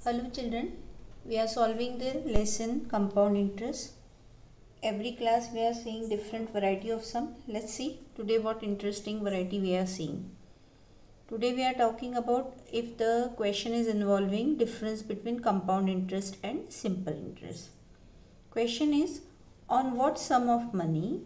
Hello children, we are solving the lesson compound interest. Every class we are seeing different variety of sum. Let's see today what interesting variety we are seeing. Today we are talking about if the question is involving difference between compound interest and simple interest. Question is, on what sum of money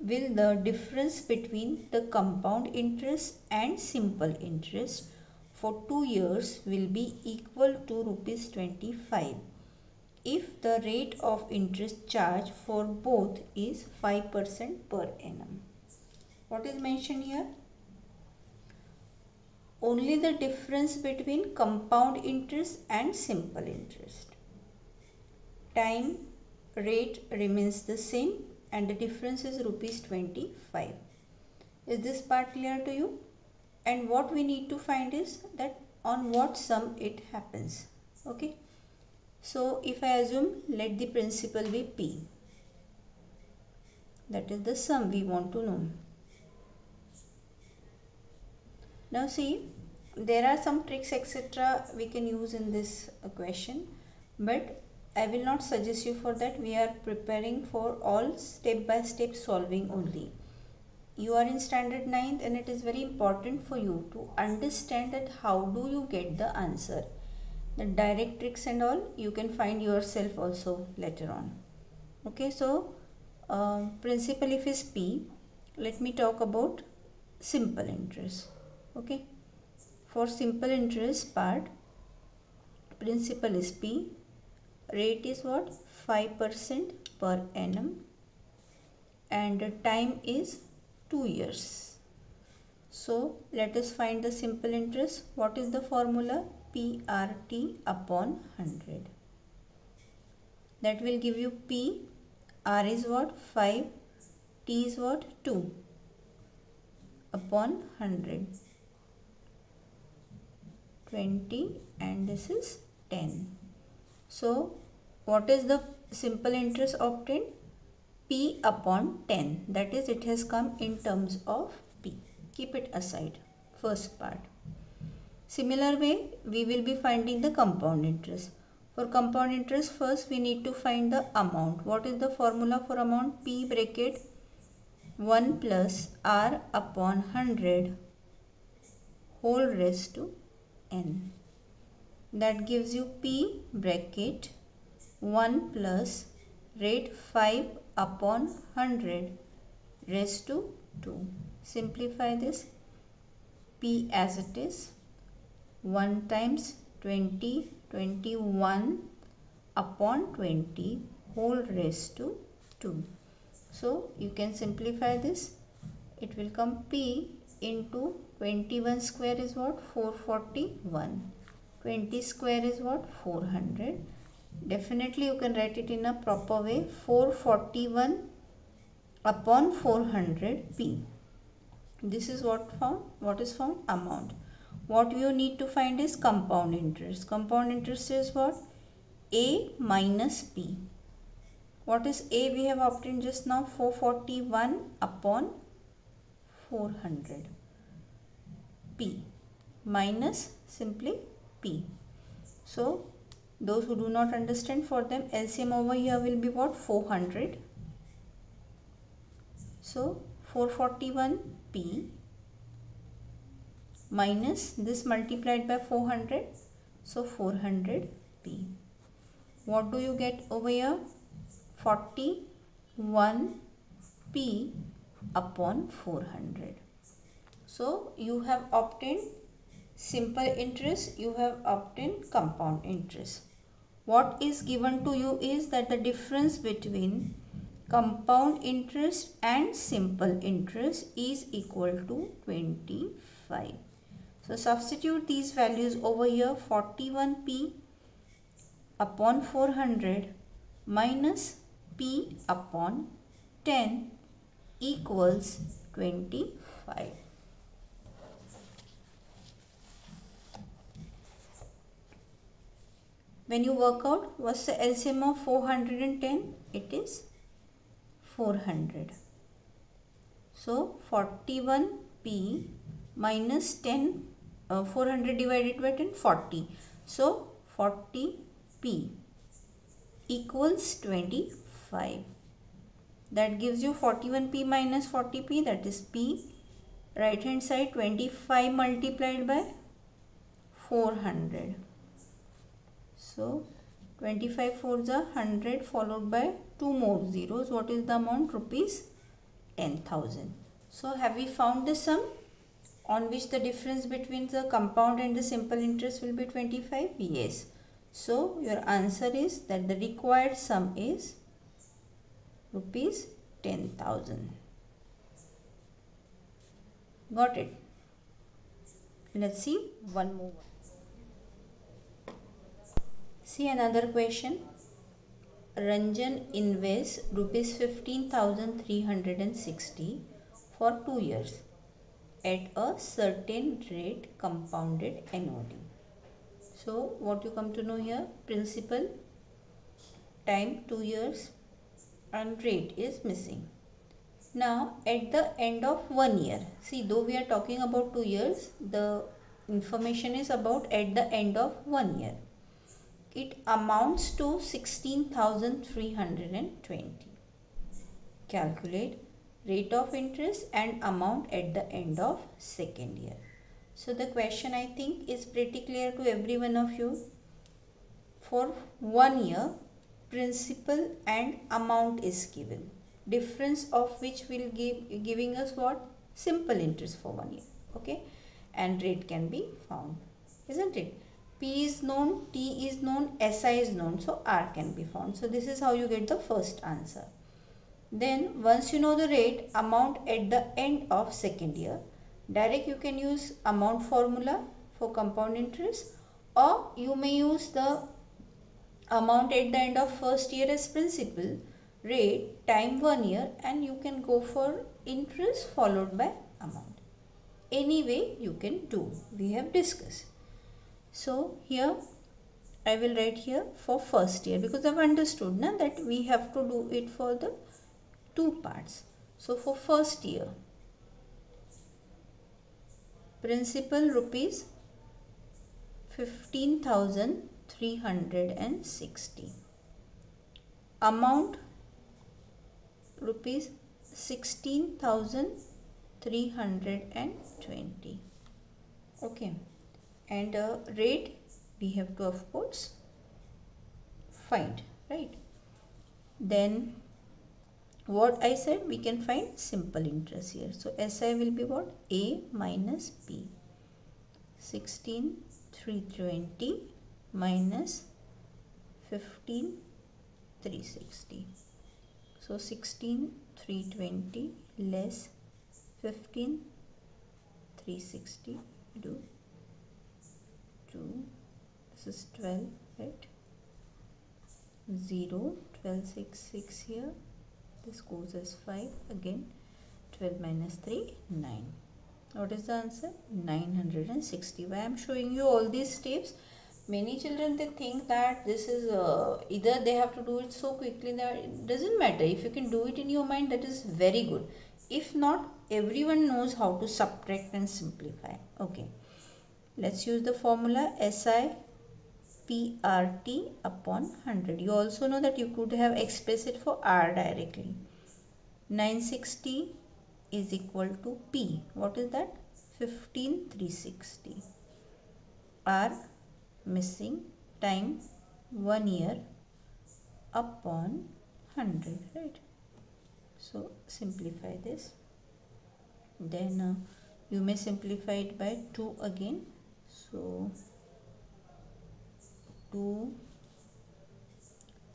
will the difference between the compound interest and simple interest for 2 years will be equal to rupees 25 if the rate of interest charged for both is 5% per annum. What is mentioned here? Only the difference between compound interest and simple interest. Time rate remains the same and the difference is rupees 25. Is this part clear to you? And what we need to find is that on what sum it happens. Okay. So if I assume let the principal be P. That is the sum we want to know. Now see, there are some tricks etc. we can use in this question, but I will not suggest you for that. We are preparing for all step by step solving only. You are in standard 9th and it is very important for you to understand that how do you get the answer. The direct tricks and all you can find yourself also later on. Okay, so principal if is P, let me talk about simple interest. Okay, for simple interest part, principal is P, rate is what? 5% per annum and the time is 2 years. So let us find the simple interest. What is the formula? PRT upon 100. That will give you P. R is what? 5. T is what? 2 upon 100. 20 and this is 10. So what is the simple interest obtained? P upon 10. That is, it has come in terms of P. Keep it aside. First part. Similar way, we will be finding the compound interest. For compound interest, first we need to find the amount. What is the formula for amount? P bracket 1 plus R upon 100 whole raised to N. That gives you P bracket 1 plus rate 5 upon 100 raised to 2. Simplify this. P as it is 1 times 20, 21 upon 20 whole raised to 2. So you can simplify this. It will come P into 21 square is what? 441. 20 square is what? 400. Definitely you can write it in a proper way. 441 upon 400 P. This is what found? What is found? Amount. What you need to find is compound interest. Compound interest is what? A minus P. What is A? We have obtained just now 441 upon 400 P minus simply P. So those who do not understand, for them LCM over here will be what? 400. So 441 P minus this multiplied by 400. So 400 P. What do you get over here? 41 P upon 400. So you have obtained simple interest, you have obtained compound interest. What is given to you is that the difference between compound interest and simple interest is equal to 25. So substitute these values over here. 41P upon 400 minus P upon 10 equals 25. When you work out, what's the LCM of 410? It is 400. So 41P minus 10, 400 divided by 10, 40. So 40p equals 25. That gives you 41p minus 40p, that is p. Right hand side 25 multiplied by 400. So 25 fours are 100 followed by 2 more zeros. What is the amount? Rupees 10,000. So have we found the sum on which the difference between the compound and the simple interest will be 25? Yes. So your answer is that the required sum is rupees 10,000. Got it? Let's see one more. See another question. Ranjan invests rupees 15,360 for 2 years at a certain rate compounded annually. So what you come to know here? Principal, time 2 years, and rate is missing. Now at the end of 1 year, see, though we are talking about 2 years, the information is about at the end of 1 year. It amounts to 16,320. Calculate rate of interest and amount at the end of second year. So the question, I think, is pretty clear to every one of you. For 1 year, principal and amount is given. Difference of which will giving us what? Simple interest for 1 year. Okay, and rate can be found, isn't it? P is known, T is known, SI is known, so R can be found. So this is how you get the first answer. Then once you know the rate, amount at the end of second year, direct you can use amount formula for compound interest, or you may use the amount at the end of first year as principal, rate, time 1 year, and you can go for interest followed by amount. Any way you can do, we have discussed. So here I will write here for first year, because I have understood now that we have to do it for the 2 parts. So for first year, principal rupees 15,360, amount rupees 16,320. Okay, and rate we have to of course find, right? Then what I said, we can find simple interest here. So SI will be what? A minus P. 16,320 minus 15,360. So 16,320 less 15,360 do 2. This is 12, right? 0, 12, 6, 6 here. This goes as 5 again. 12 minus 3, 9. What is the answer? 960. Why I am showing you all these steps? Many children, they think that this is either they have to do it so quickly that it doesn't matter. If you can do it in your mind, that is very good. If not, everyone knows how to subtract and simplify. Okay, let's use the formula SI PRT upon 100. You also know that you could have expressed it for R directly. 960 is equal to P. What is that? 15,360. R missing, time 1 year upon 100, right? So simplify this. Then you may simplify it by 2 again. So 2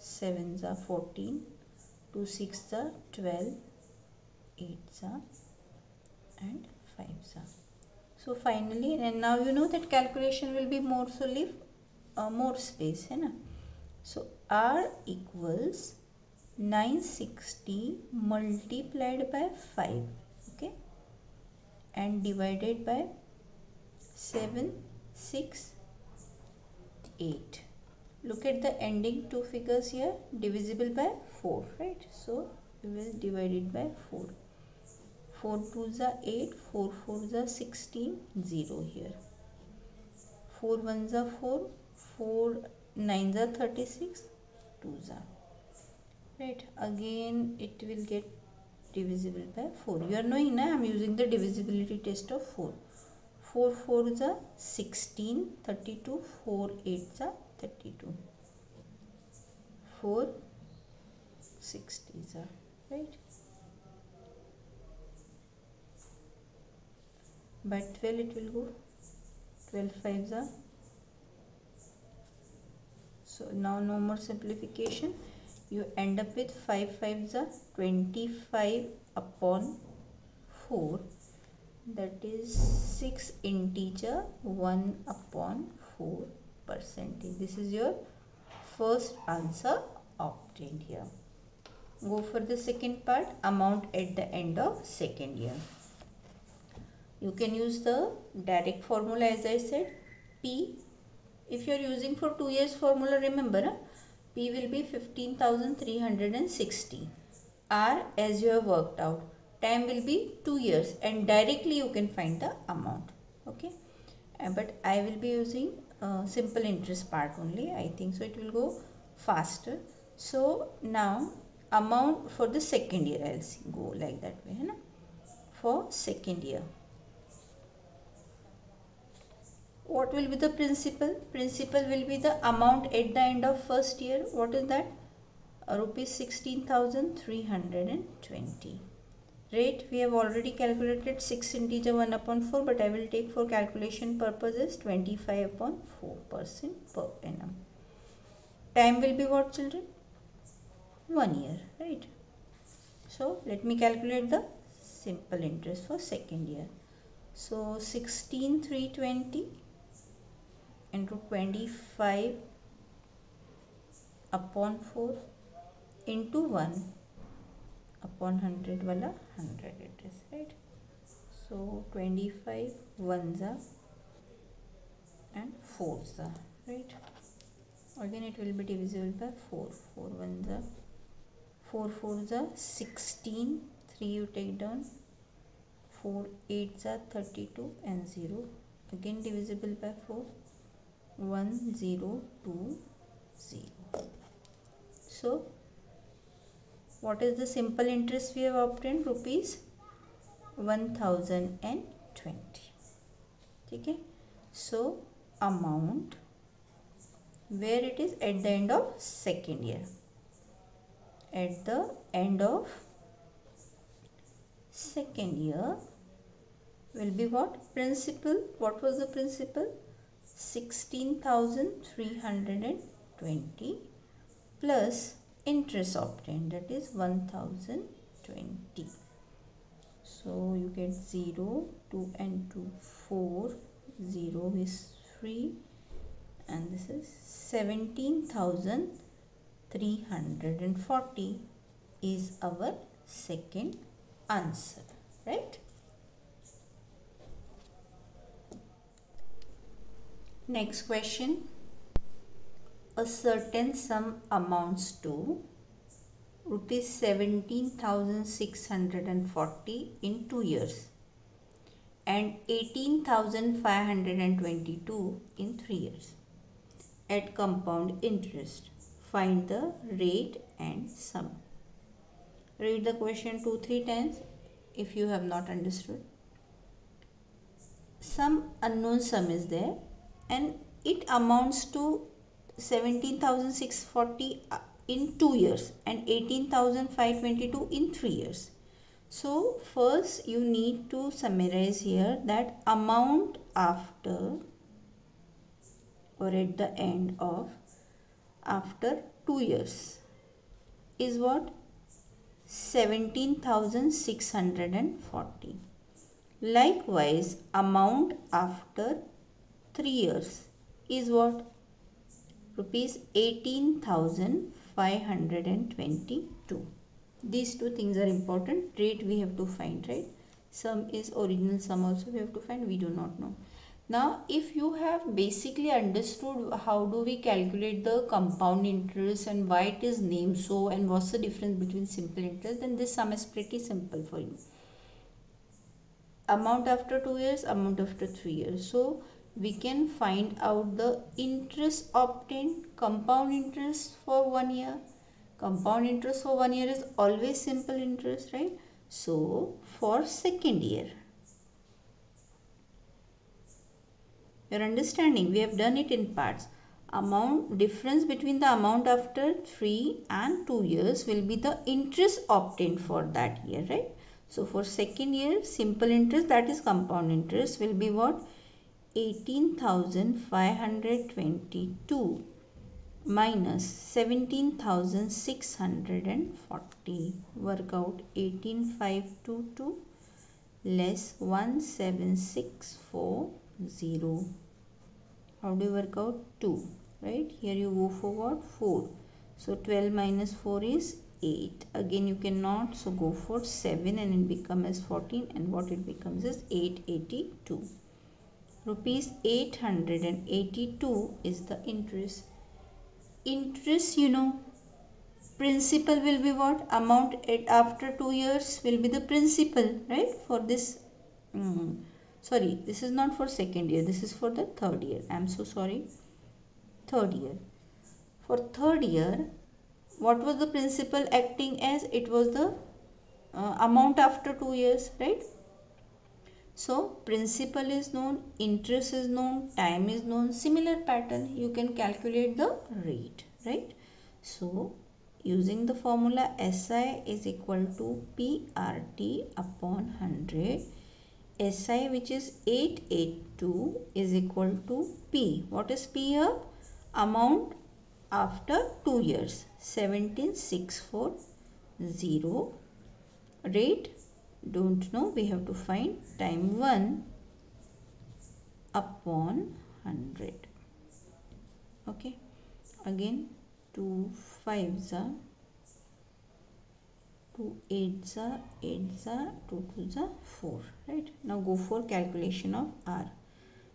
7s are 14, 2 6s are 12, 8s are and 5s are. So finally, and now you know that calculation will be more, so leave more space, है ना? So R equals 960 multiplied by 5, okay, and divided by 7, 6, 8. Look at the ending two figures here, divisible by 4, right? So we will divide it by 4. 4 2s are 8, 4 4s are 16, 0 here. 4 1s are 4, 4 9s are 36, 2s are, right. Again it will get divisible by 4. You are knowing na, I am using the divisibility test of 4. 4 4s are 16, 32, 4 8s are 32, 4 60s are, right. By 12 it will go, 12 5s are, so now no more simplification, you end up with 5 5s are 25 upon 4, that is 6 integer 1 upon 4 percentage. This is your first answer obtained here. Go for the second part, amount at the end of second year. You can use the direct formula as I said. P, if you are using for 2 years formula, remember P will be 15,360. R, as you have worked out, time will be 2 years and directly you can find the amount. Okay, but I will be using simple interest part only, I think so it will go faster. So now amount for the second year, I'll see, go like that way, है ना? For second year, what will be the principal? Principal will be the amount at the end of first year. What is that? Rupees 16,320. Rate, we have already calculated 6 integer 1 upon 4, but I will take for calculation purposes 25 upon 4% per annum. Time will be what, children? 1 year, right? So let me calculate the simple interest for second year. So 16,320 into 25 upon 4 into 1 upon 100 wala 100 it is, right. So 25 ones are and 4s are, right. Again it will be divisible by 4. 4 ones are 4 4s are 16, 3 you take down, 4 8s are 32 and 0, again divisible by 4, 1 0 2 0. So what is the simple interest we have obtained? Rupees 1020. Okay, so amount where it is at the end of second year, at the end of second year will be what? Principal, what was the principal? 16,320 plus interest obtained, that is 1020. So you get 0, 2 and 2 4, 0 is free, and this is 17,340 is our second answer, right? Next question. A certain sum amounts to rupees 17,640 in 2 years and 18,522 in 3 years at compound interest. Find the rate and sum. Read the question 2-3 times if you have not understood. Some unknown sum is there and it amounts to 17,640 in 2 years and 18,522 in 3 years. So first you need to summarize here that amount after or at the end of after 2 years is what? 17,640. Likewise, amount after 3 years is what? Rupees 18,522. These two things are important. Rate we have to find, right? Sum is original sum also we have to find. We do not know. Now, if you have basically understood how do we calculate the compound interest and why it is named so and what's the difference between simple interest, then this sum is pretty simple for you. Amount after 2 years, amount after 3 years. So we can find out the interest obtained, compound interest for 1 year. Compound interest for 1 year is always simple interest, right? So for second year, you're understanding, we have done it in parts. Amount difference between the amount after 3 and 2 years will be the interest obtained for that year, right? So for second year, simple interest, that is compound interest, will be what? 18,522 minus 17,640. Work out 18,522 less 1,7,640. How do you work out? 2, right? Here you go for what? 4. So 12 minus 4 is 8. Again you cannot, so go for 7 and it becomes as 14, and what it becomes is 882. Rupees 882 is the interest. Interest, you know, principal will be what? Amount after 2 years will be the principal, right? For this, sorry, this is not for second year, this is for the third year. I am so sorry. Third year. For third year, what was the principal acting as? It was the amount after 2 years, right? So principal is known, interest is known, time is known. Similar pattern, you can calculate the rate, right? So using the formula, SI is equal to PRT upon 100. SI, which is 882, is equal to P. What is P here? Amount after 2 years, 17,640. Rate, don't know, we have to find. Time 1 upon 100. Okay, again 2 5s are 2 8s are 8s are 2 2s are 4, right? Now go for calculation of R.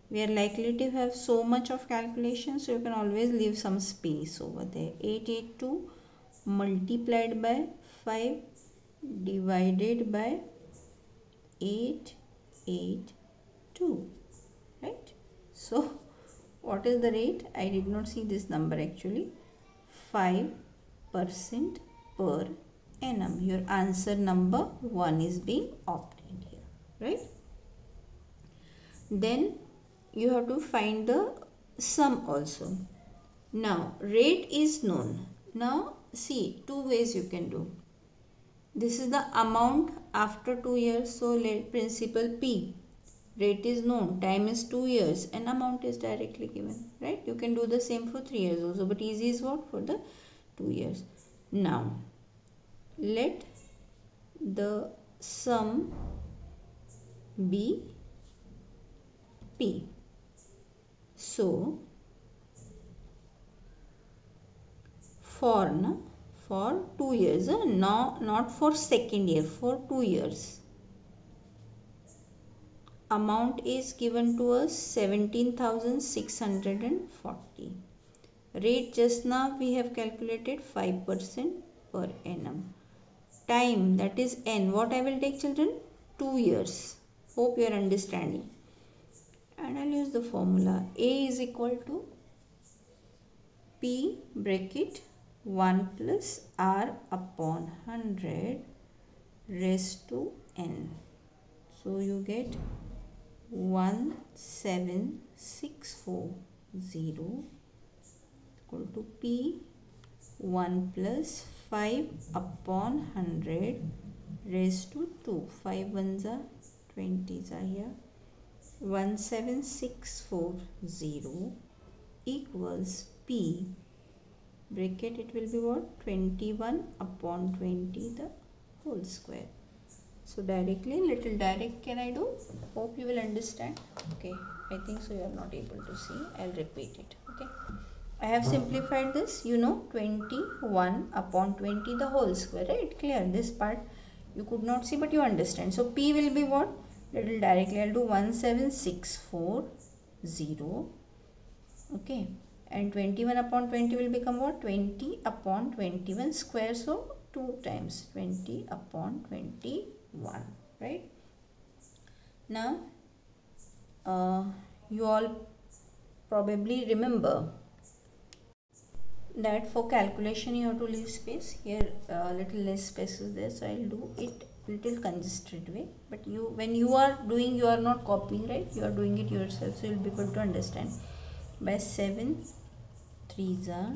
We are likely to have so much of calculation, so you can always leave some space over there. 882 multiplied by 5 divided by 882, right? So what is the rate? I did not see this number actually. 5% per annum. Your answer number 1 is being obtained here, right? Then you have to find the sum also. Now rate is known. Now see, two ways you can do. This is the amount after 2 years, so let principal P. Rate is known, time is 2 years, and amount is directly given, right? You can do the same for 3 years also, but easy is what? For the 2 years. Now let the sum be P. So for 2 years, no, not for second year, for 2 years, amount is given to us 17,640. Rate just now we have calculated 5% per annum. Time, that is N. What I will take, children? 2 years. Hope you are understanding. And I'll use the formula. A is equal to P bracket 1 plus R upon 100 raised to N. So you get 17640 equal to P 1 plus 5 upon 100 raised to 2. 5 ones are 20s are here. 17640 equals P bracket, it will be what? 21 upon 20 the whole square. So directly, little direct can I do? Hope you will understand. Okay, I think so you are not able to see. I'll repeat it. Okay, I have simplified this, you know, 21 upon 20 the whole square, right? Clear? This part you could not see, but you understand. So P will be what? Little directly I'll do 17640. Okay, and 21 upon 20 will become what? 20 upon 21 square. So 2 times 20 upon 21, right? Now you all probably remember that for calculation you have to leave space. Here little less space is there, so I'll do it little congested way, but you, when you are doing, you are not copying, right? You are doing it yourself, so you'll be able to understand. By 7 3s are,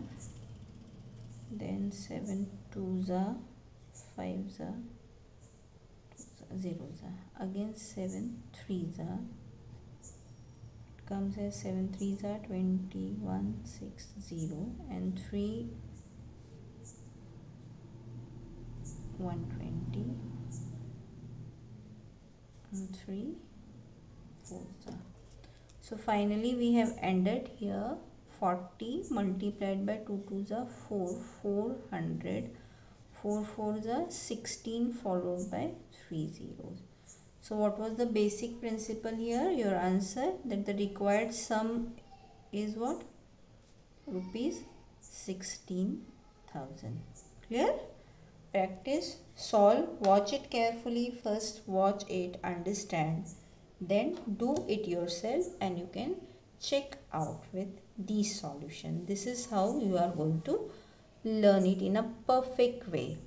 then 7 2s are, 5s are, 0s are, again 7 3s are, comes as 7 3s are 21 6 0, and 3 120, and 3 4s are. So finally we have ended here. 40 multiplied by 2 2s are 4, 400, 4 4s are 16, followed by 3 zeros. So what was the basic principle here? Your answer, that the required sum is what? Rupees 16,000. Clear? Practice, solve, watch it carefully. First watch it, understand, then do it yourself, and you can check out with these solutions. This is how you are going to learn it in a perfect way.